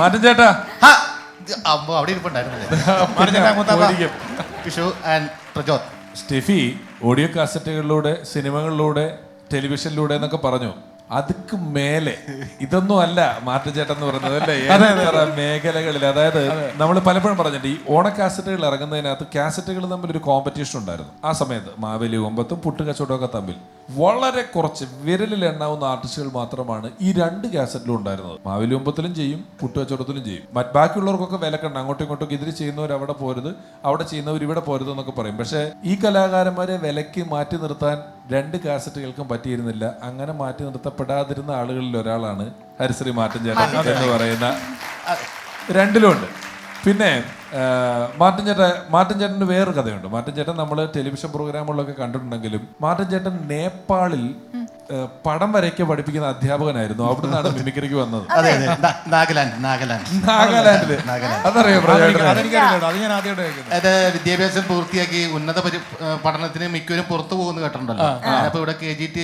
മാറ്റൻ ചേട്ടാ അമ്മ അവിടെ ഇരിപ്പുണ്ടായിരുന്നല്ലേ. Vishu and Prajoth. Steffi audio കാസറ്റുകളിലൂടെ, സിനിമകളിലൂടെ, ടെലിവിഷനിലൂടെ എന്നൊക്കെ പറഞ്ഞു. അതുക്ക് മേലെ ഇതൊന്നും അല്ല മാറ്റൻ ചേട്ടൻ എന്ന് പറയുന്നത് അല്ലേ? ഏറെ മേഖലകളിൽ, അതായത് നമ്മൾ പലപ്പോഴും പറഞ്ഞിട്ട് ഈ ഓണ കാസറ്റുകൾ ഇറങ്ങുന്നതിനകത്ത് കാസറ്റുകൾ തമ്മിൽ ഒരു കോമ്പറ്റീഷൻ ഉണ്ടായിരുന്നു ആ സമയത്ത്. മാവേലി കൊമ്പത്തും പുട്ടുകച്ചവടമൊക്കെ തമ്മിൽ വളരെ കുറച്ച് വിരലിൽ എണ്ണാവുന്ന ആർട്ടിസ്റ്റുകൾ മാത്രമാണ് ഈ രണ്ട് കാസറ്റിലും ഉണ്ടായിരുന്നത്. മാവേലി കൊമ്പത്തിലും ചെയ്യും, പുട്ടുകച്ചവടത്തിലും ചെയ്യും. ബാക്കിയുള്ളവർക്കൊക്കെ വിലക്കുണ്ട്. അങ്ങോട്ടും ഇങ്ങോട്ടും ഇതിൽ ചെയ്യുന്നവർ അവിടെ പോരുത്, അവിടെ ചെയ്യുന്നവർ ഇവിടെ പോരുത് എന്നൊക്കെ പറയും. പക്ഷേ ഈ കലാകാരന്മാരെ വിലക്ക് മാറ്റി നിർത്താൻ രണ്ട് കാസറ്റുകൾക്കും പറ്റിയിരുന്നില്ല. അങ്ങനെ മാറ്റി നിർത്തപ്പെടാതിരുന്ന ആളുകളിൽ ഒരാളാണ് ഹരിശ്രീ മാറ്റൻ ചേട്ടൻ എന്ന് പറയുന്ന. രണ്ടിലും ഉണ്ട്. പിന്നെ മാറ്റൻ ചേട്ടന് വേറൊരു കഥയുണ്ട്. മാറ്റൻ ചേട്ടൻ നമ്മൾ ടെലിവിഷൻ പ്രോഗ്രാമുകളിലൊക്കെ കണ്ടിട്ടുണ്ടെങ്കിലും മാറ്റൻ ചേട്ടൻ നേപ്പാളിൽ പടം വരയ്ക്ക് പഠിപ്പിക്കുന്ന അധ്യാപകനായിരുന്നു. അവിടുന്നാണ് മിമിക്രിക്ക് വന്നത്. നാഗാലാൻഡില്. അതറിയോ? അത് വിദ്യാഭ്യാസം പൂർത്തിയാക്കി ഉന്നത പഠനത്തിന് മിക്കവരും പുറത്തു പോകുന്ന കേട്ടിട്ടുണ്ടല്ലോ. ഞാനിപ്പോ ഇവിടെ KGT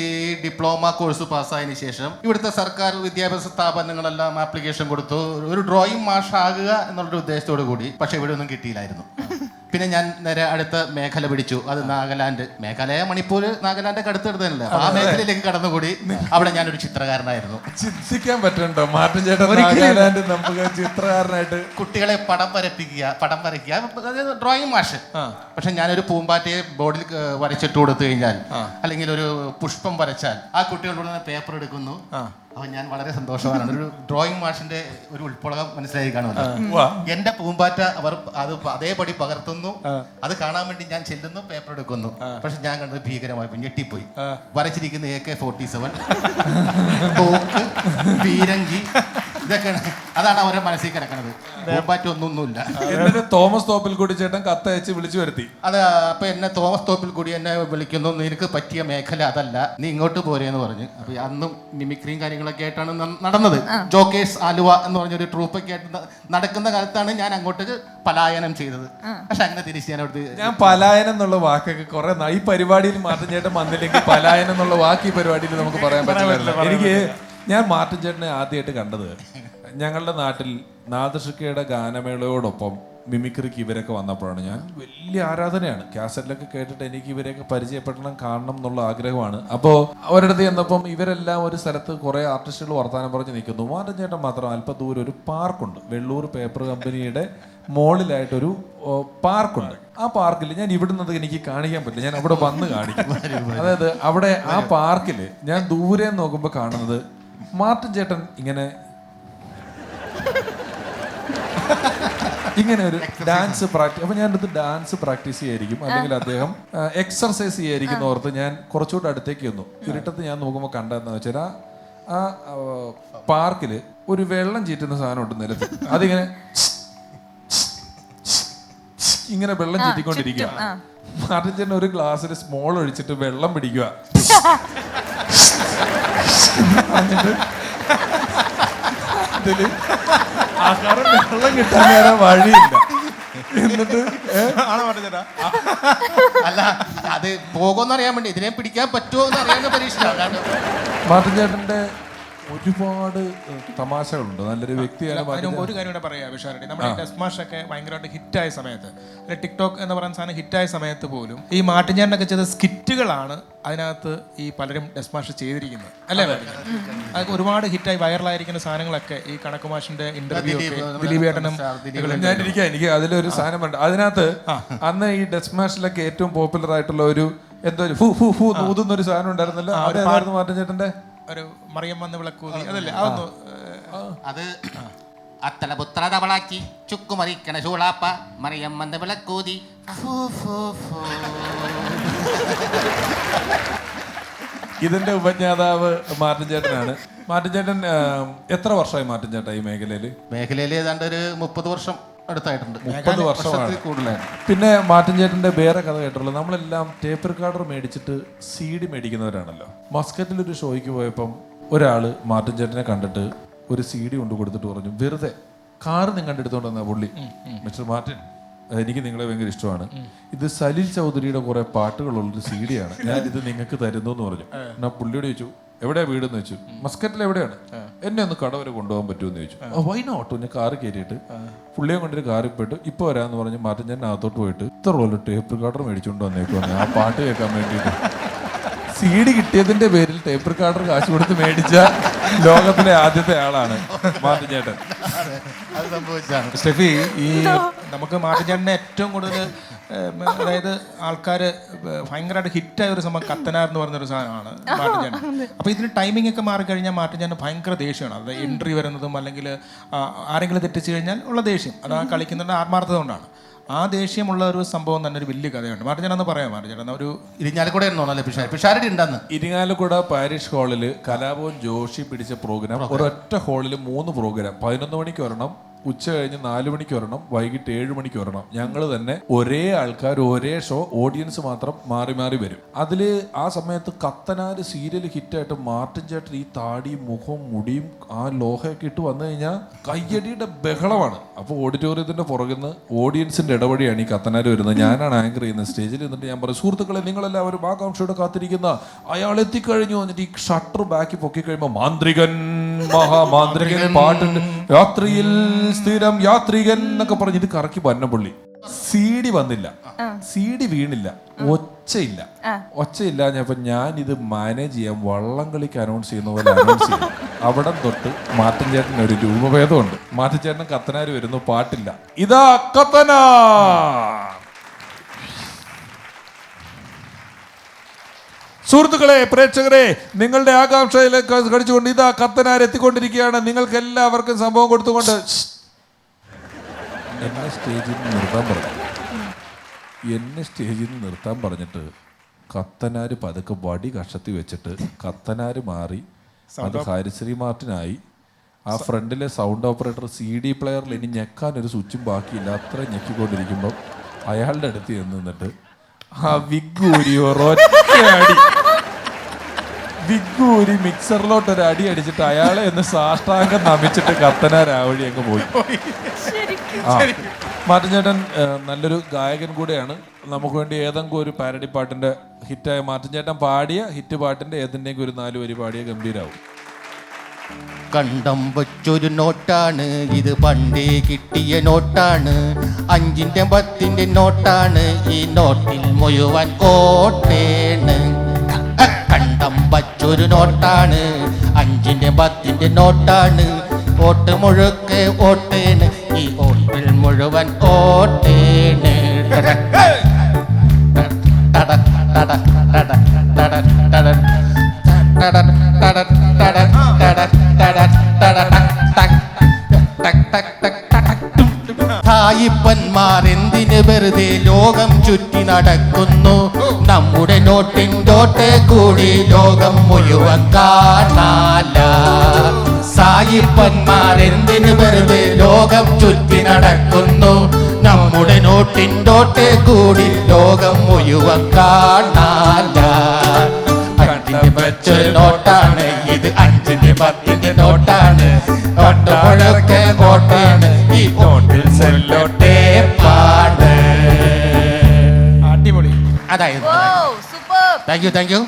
ഡിപ്ലോമ കോഴ്സ് പാസ്സായതിനു ശേഷം ഇവിടുത്തെ സർക്കാർ വിദ്യാഭ്യാസ സ്ഥാപനങ്ങളെല്ലാം ആപ്ലിക്കേഷൻ കൊടുത്തു, ഒരു ഡ്രോയിങ് മാഷാകുക എന്നുള്ളൊരു ഉദ്ദേശത്തോടു കൂടി. പക്ഷെ ഇവിടെ ഒന്നും കിട്ടിയില്ലായിരുന്നു. പിന്നെ ഞാൻ നേരെ അടുത്ത മേഖല പിടിച്ചു. അത് നാഗാലാൻഡ്. മേഘാലയ, മണിപ്പൂർ, നാഗാലാൻഡ് അടുത്തടുത്തല്ലേ. ആ മേഖലയിലേക്ക് കടന്നുകൂടി. അവിടെ ഞാനൊരു ചിത്രകാരനായിരുന്നു. ചിന്തിക്കാൻ പറ്റുന്നുണ്ടോ മാറ്റൻ ചേട്ടൻ നമുക്ക് ചിത്രകാരനായിട്ട്? കുട്ടികളെ പടം വരയ്ക്കുക, ഡ്രോയിങ് മാഷ്. പക്ഷെ ഞാനൊരു പൂമ്പാറ്റയെ ബോർഡിൽ വരച്ചിട്ട് കൊടുത്തു കഴിഞ്ഞാൽ, അല്ലെങ്കിൽ ഒരു പുഷ്പം വരച്ചാൽ ആ കുട്ടികളോട് പേപ്പർ എടുക്കുന്നു. അപ്പൊ ഞാൻ വളരെ സന്തോഷവാനാണ്. ഒരു ഡ്രോയിങ് മാഷിന്റെ ഒരു ഉൾപ്പുളകം മനസ്സിലായി കാണുമല്ലോ. എന്റെ പൂമ്പാറ്റ അവർ അത് അതേപടി പകർത്തുന്നു. അത് കാണാൻ വേണ്ടി ഞാൻ ചെല്ലുന്നു, പേപ്പർ എടുക്കുന്നു. പക്ഷെ ഞാൻ കണ്ടത് ഭീകരമായി ഞെട്ടിപ്പോയി. വരച്ചിരിക്കുന്ന AK-47, തോക്ക്, പീരങ്കി, ഇതൊക്കെയാണ്. അതാണ് അവരുടെ മനസ്സിൽ കിടക്കുന്നത്. പൂമ്പാറ്റ ഒന്നൊന്നുമില്ല. തോമസ് തോപ്പിൽക്കുടി ചേട്ടൻ കത്തയച്ച് വിളിച്ചു വരുത്തി. അത് അപ്പൊ എന്നെ തോമസ് തോപ്പിൽക്കുടി എന്നെ വിളിക്കുന്നു. നിനക്ക് പറ്റിയ മേഖല അതല്ല, നീ ഇങ്ങോട്ട് പോരേന്ന് പറഞ്ഞു. അപ്പൊ അന്നും മിമിക്രിയും കാര്യങ്ങളൊക്കെ ആയിട്ടാണ് നടന്നത്. ജോക്കേഴ്സ് ആലുവ എന്ന് പറഞ്ഞൊരു ട്രൂപ്പൊക്കെ ആയിട്ട് നടക്കുന്ന കാലത്താണ് ഞാൻ അങ്ങോട്ട് പലായനം ചെയ്തത്. പക്ഷെ അങ്ങനെ തിരിച്ച് ഞാൻ പലായനം എന്നുള്ള വാക്കൊക്കെ കുറെ ഈ പരിപാടിയിൽ മാറ്റൻ ചേട്ടൻ വന്നില്ലെങ്കിൽ പലായനം എന്നുള്ള വാക്ക് ഈ പരിപാടിയിൽ നമുക്ക് പറയാൻ പറ്റില്ല. ഞാൻ മാറ്റൻ ചേട്ടനെ ആദ്യമായിട്ട് കണ്ടത് ഞങ്ങളുടെ നാട്ടിൽ നാദൃഷിക്കയുടെ ഗാനമേളയോടൊപ്പം മിമിക്രിക്ക് ഇവരൊക്കെ വന്നപ്പോഴാണ്. ഞാൻ വലിയ ആരാധനയാണ്. കാസറ്റിലൊക്കെ കേട്ടിട്ട് എനിക്ക് ഇവരെയൊക്കെ പരിചയപ്പെടണം, കാണണം എന്നുള്ള ആഗ്രഹമാണ്. അപ്പോൾ ഒരിടത്ത് ചെന്നപ്പം ഇവരെല്ലാം ഒരു സ്ഥലത്ത് കുറേ ആർട്ടിസ്റ്റുകൾ വർത്താനം പറഞ്ഞ് നിൽക്കുന്നു. മാറ്റൻ ചേട്ടൻ മാത്രം അല്പം ദൂരം ഒരു പാർക്കുണ്ട്. വെള്ളൂർ പേപ്പർ കമ്പനിയുടെ മോളിലായിട്ടൊരു പാർക്കുണ്ട്. ആ പാർക്കിൽ ഞാൻ ഇവിടുന്നത് എനിക്ക് കാണിക്കാൻ പറ്റില്ല, ഞാൻ അവിടെ വന്ന് കാണിക്കും. അതായത് അവിടെ ആ പാർക്കിൽ ഞാൻ ദൂരെ നോക്കുമ്പോൾ കാണുന്നത് മാറ്റൻ ചേട്ടൻ ഇങ്ങനെ ഒരു ഡാൻസ് പ്രാക്ടീസ്. അപ്പൊ ഞാൻ അടുത്ത് ഡാൻസ് പ്രാക്ടീസ് ചെയ്യായിരിക്കും, അല്ലെങ്കിൽ അദ്ദേഹം എക്സർസൈസ് ചെയ്യായിരിക്കും ഓർത്ത് ഞാൻ കുറച്ചുകൂടെ അടുത്തേക്ക് വന്നു. ഇരുട്ടത്ത് ഞാൻ നോക്കുമ്പോൾ കണ്ടതെന്ന് വെച്ചാൽ ആ പാർക്കില് ഒരു വെള്ളം ചീറ്റുന്ന സാധനം ഉണ്ട് നിലത്ത്. അതിങ്ങനെ ഇങ്ങനെ വെള്ളം ചീറ്റിക്കൊണ്ടിരിക്കുക. മാറ്റൻ ചേട്ടൻ ഒരു ഗ്ലാസ്സിൽ സ്മോൾ ഒഴിച്ചിട്ട് വെള്ളം പിടിക്കുക. ഇതില് ആഹാരം വെള്ളം കിട്ടാൻ നേരെ വഴിയില്ല. എന്നിട്ട് അല്ല, അത് പോകുമെന്ന് അറിയാൻ വേണ്ടി ഇതിനെ പിടിക്കാൻ പറ്റുമോ എന്ന് അറിയാൻ പരീക്ഷ. മാറ്റൻ ചേട്ടന്റെ ഒരുപാട് തമാശകളുണ്ട്. നല്ലൊരു വ്യക്തിയാണ്. ഒരു കാര്യം കൂടെ പറയാം വിഷാരടി. നമ്മുടെ ഡെസ്മാഷ് ഒക്കെ ഭയങ്കരമായിട്ട് ഹിറ്റായ സമയത്ത്, ടിക്ടോക്ക് എന്ന് പറയുന്ന സാധനം ഹിറ്റായ സമയത്ത് പോലും ഈ മാറ്റൻ ചേട്ടനൊക്കെ ചെയ്ത സ്കിറ്റുകളാണ് അതിനകത്ത് ഈ പലരും ഡെസ്മാഷ് ചെയ്തിരിക്കുന്നത്, അല്ലേ? അതൊക്കെ ഒരുപാട് ഹിറ്റായി വൈറലായിരിക്കുന്ന സാധനങ്ങളൊക്കെ ഈ കണക്കുമാഷിന്റെ ഇന്റർവ്യൂ ഒക്കെ ദിലീപേട്ടനും എനിക്ക് അതിലൊരു സാധനമുണ്ട്. അതിനകത്ത് അന്ന് ഈ ഡെസ്മാഷിലൊക്കെ ഏറ്റവും പോപ്പുലർ ആയിട്ടുള്ള ഒരു എന്തോ ഫു ഫു ഫു ഊതുന്നൊരു സാധനം ഉണ്ടായിരുന്നല്ലോ. അതായിരുന്നു മാറ്റൻ ചേട്ടന്റെ ഒരു മറിയം വന്ന് വിളക്കൂതി, അതല്ലേ? അതൊന്നു അത് അത്തലപുത്ര തവളാക്കി ചുക്കുമറിക്കണ ചൂളാപ്പ മറിയം വന്ന് വിളക്കൂതി. ഇതിന്റെ ഉപജ്ഞാതാവ് മാറ്റൻ ചേട്ടനാണ്. മാറ്റൻ ചേട്ടൻ എത്ര വർഷമായി മാറ്റൻ ചേട്ടാ ഈ മേഖലയില്? ഏതാണ്ട് ഒരു 30 വർഷം അടുത്തായിട്ടുണ്ട്. 30 വർഷമാണ് കൂടുതലായിട്ട്. പിന്നെ മാറ്റൻ ചേട്ടന്റെ വേറെ കഥ കേട്ടുള്ളൂ. നമ്മളെല്ലാം ടേപ്പ് റെക്കോർഡർ മേടിച്ചിട്ട് CD മേടിക്കുന്നവരാണല്ലോ. മസ്കറ്റിൽ ഒരു ഷോയ്ക്ക് പോയപ്പം ഒരാള് മാറ്റൻ ചേട്ടനെ കണ്ടിട്ട് ഒരു CD കൊണ്ട് കൊടുത്തിട്ട് പറഞ്ഞു, വെറുതെ കാറ് നിങ്ങളുടെ എടുത്തോണ്ട് വന്ന പുള്ളി, മിസ്റ്റർ മാർട്ടിൻ, എനിക്ക് നിങ്ങളെ ഭയങ്കര ഇഷ്ടമാണ്. ഇത് സലിൽ ചൗധരിയുടെ കുറെ പാട്ടുകളുള്ളൊരു CD ആണ്, ഞാൻ ഇത് നിങ്ങൾക്ക് തരുന്നു എന്ന് പറഞ്ഞു. ഞാൻ പുള്ളിയോട് ചോദിച്ചു, എവിടെയാ വീടെന്ന് ചോദിച്ചു. മസ്കറ്റിൽ എവിടെയാണ്? എന്നെ ഒന്ന് കട വരെ കൊണ്ടുപോകാൻ പറ്റുമെന്ന് ചോദിച്ചു. വൈനോട്ടോ ഞാൻ കാറ് കയറിയിട്ട് പുള്ളിയെ കൊണ്ടൊരു കാറിൽ പോയിട്ട് ഇപ്പൊ വരാന്ന് പറഞ്ഞ് മാറ്റം ഞാൻ അകത്തോട്ട് പോയിട്ട് ഇത്ര പോലെ ടേപ്പ് റെക്കോർഡർ മേടിച്ചുകൊണ്ട് വന്നേക്കുവാണ് ആ പാട്ട് കേൾക്കാൻ വേണ്ടിയിട്ട്. CD കിട്ടിയതിന്റെ പേരിൽ ടേപ്പ് റെക്കോർഡർ കാശ് കൊടുത്ത് മേടിച്ച ലോകത്തിലെ ആദ്യത്തെ ആളാണ് മാർട്ടിൻ ചേട്ടൻ. അത് സംഭവിച്ചാണ്. സ്റ്റെഫി, ഈ നമുക്ക് മാർട്ടിൻ ചേട്ടനെ ഏറ്റവും കൂടുതൽ അതായത് ആൾക്കാർ ഭയങ്കരമായിട്ട് ഹിറ്റായ ഒരു സംഭവം കത്തനാർ എന്ന് പറഞ്ഞൊരു സാധനമാണ് മാർട്ടിൻ ചേട്ടൻ. അപ്പോൾ ഇതിന് ടൈമിംഗ് ഒക്കെ മാറിക്കഴിഞ്ഞാൽ മാർട്ടിൻ ചേട്ടൻ ഭയങ്കര ദേഷ്യമാണ്. അത് എൻട്രി വരുന്നതും അല്ലെങ്കിൽ ആരെങ്കിലും തെറ്റിച്ച് കഴിഞ്ഞാൽ ഉള്ള ദേഷ്യം, അത് ആ കളിക്കുന്നതിൻ്റെ ആത്മാർത്ഥത കൊണ്ടാണ്. ആ ദേഷ്യമുള്ള ഒരു സംഭവം തന്നെ ഒരു വലിയ കഥയുണ്ട്. മാർട്ടിൻ ചേട്ടൻ പറയാം. മാർട്ടിൻ ചേട്ടൻ ഒരു ഇരിഞ്ഞാലക്കൂടെ പിഷാരടി ഉണ്ടെന്ന് ഇരിങ്ങാലക്കുട പാരിഷ് ഹാളിൽ കലാഭവൻ ജോഷി പിടിച്ച പ്രോഗ്രാം, ഒരൊറ്റ ഹാളിൽ 3 പ്രോഗ്രാം. 11 മണിക്ക് ഒരെണ്ണം, ഉച്ച കഴിഞ്ഞ് 4 മണിക്ക് ഒരെണ്ണം, വൈകിട്ട് 7 മണിക്ക് ഒരെണ്ണം. ഞങ്ങൾ തന്നെ ഒരേ ആൾക്കാർ ഒരേ ഷോ, ഓഡിയൻസ് മാത്രം മാറി മാറി വരും. അതില് ആ സമയത്ത് കത്തനാര് സീരിയൽ ഹിറ്റായിട്ട് മാർട്ടിൻ ചേട്ടൻ ഈ താടിയും മുഖവും മുടിയും ആ ലോഹയൊക്കെ ഇട്ട് വന്നു കഴിഞ്ഞാൽ കയ്യടിയുടെ ബഹളമാണ്. അപ്പോൾ ഓഡിറ്റോറിയത്തിന്റെ പുറകിൽ നിന്ന് ഓഡിയൻസിന്റെ ഇടവഴിയാണ് ഈ കത്തനാര് വരുന്നത്. ഞാനാണ് ആങ്കർ ചെയ്യുന്നത്. സ്റ്റേജിൽ നിന്നിട്ട് ഞാൻ പറയും, സുഹൃത്തുക്കളെ നിങ്ങളെല്ലാവരും ആകാംക്ഷയോടെ കാത്തിരിക്കുന്ന അയാൾ എത്തിക്കഴിഞ്ഞു. എന്നിട്ട് ഈ ഷട്ടർ ബാക്കി പൊക്കി കഴിയുമ്പോൾ മാന്ത്രികൻ, മഹാമാന്ത്രികൻ പാട്ടുണ്ട്, രാത്രിയിൽ സ്ഥിരം യാത്രികൻ എന്നൊക്കെ പറഞ്ഞിട്ട് കറക്കി പന്നപ്പുള്ളി. CD വന്നില്ല, CD വീണില്ല, ഒച്ചയില്ല. ഞാൻ ഇത് മാനേജ് ചെയ്യാൻ വള്ളം കളിക്ക് അനൗൺസ് ചെയ്യുന്ന പോലെ അനൗൺസ് ചെയ്യും. അവിടെ തൊട്ട് മാർട്ടിൻ ചേട്ടന് ഒരു രൂപഭേദമുണ്ട്. മാർട്ടിൻ ചേട്ടൻ കത്തനാര് വരുന്നു, പാട്ടില്ല. ഇതാ കത്തനാ. സുഹൃത്തുക്കളെ, പ്രേക്ഷകരെ, നിങ്ങളുടെ ആകാംക്ഷയിലേക്ക് കടിച്ചുകൊണ്ട് ഇതാ കത്തനാർ എത്തിക്കൊണ്ടിരിക്കുകയാണ്. നിങ്ങൾക്ക് എല്ലാവർക്കും സംഭവം കൊടുത്തുകൊണ്ട് എന്നെ സ്റ്റേജിൽ നിന്ന് നിർത്താൻ പറഞ്ഞിട്ട് കത്തനാര് പതുക്കെ വടി കഷത്തി വെച്ചിട്ട് കത്തനാര് മാറി. അത് ഹരിശ്രീ മാർട്ടിനായി. ആ ഫ്രണ്ടിലെ സൗണ്ട് ഓപ്പറേറ്റർ CD പ്ലെയറിൽ ഇനി ഞെക്കാൻ ഒരു സ്വിച്ചും ബാക്കിയില്ല. അത്ര ഞെക്കിക്കൊണ്ടിരിക്കുമ്പോൾ അയാളുടെ അടുത്ത് നിന്നിട്ട് ആ വിഗ്ഗൂരി വിഗ്ഗൂരി മിക്സറിലോട്ട് ഒരു അടി അടിച്ചിട്ട് അയാളെ ഒന്ന് സാഷ്ടാംഗം നമിച്ചിട്ട് കത്തനാരാവഴി അങ്ങ് പോയി. മാർട്ടിൻ ചേട്ടൻ നല്ലൊരു ഗായകൻ കൂടെയാണ്. നമുക്ക് വേണ്ടി ഏതെങ്കിലും ഒരു പാരഡി പാട്ടിന്റെ ഹിറ്റായ മാർട്ടിൻ ചേട്ടൻ പാടിയ ഹിറ്റ് പാട്ടിന്റെ ഏതിൻ്റെയും ഒരു 4 വരി പാടിയ ഗംഭീരാവും. കണ്ടം വച്ചൊരു നോട്ടാണ് ഇത്, പണ്ടേ കിട്ടിയ നോട്ടാണ്. 5ന്റെ 10ന്റെ നോട്ടാണ്, ഈ നോട്ടിൽ മുഴുവൻ കോട്ടേണ്. കണ്ടം വച്ചൊരു നോട്ടാണ്, 5ന്റെ 10ന്റെ നോട്ടാണ്. ഓട്ട് മുഴുക്കെ ഓട്ടേണ്, ഈ ഓട്ടിൽ മുഴുവൻ ഓട്ടേണ്. തായിപ്പന്മാരെന്തിന് വെറുതെ ലോകം ചുറ്റി നടക്കുന്നു? നമ്മുടെ നോട്ടിൻ്റെ കൂടി ലോകം മുഴുവൻ കാണാല. സായിപ്പന്മാരെന്തിന് വെറുതെ ലോകം ചുറ്റി നടക്കുന്നു? നമ്മുടെ നോട്ടിൻ്റെ കൂടി ലോകം മുഴുവൻ കാണാല. 5ന്റെ 10ന്റെ നോട്ടാണ് ഇത്, 5ന്റെ 10ന്റെ നോട്ടാണ്. ഒട്ടൊക്കെ കോട്ടയാണ്, ഈ നോട്ടിൽ സെല്ലോട്ടേ പാട്. അടിപൊളി. അതായത് താങ്ക് യു.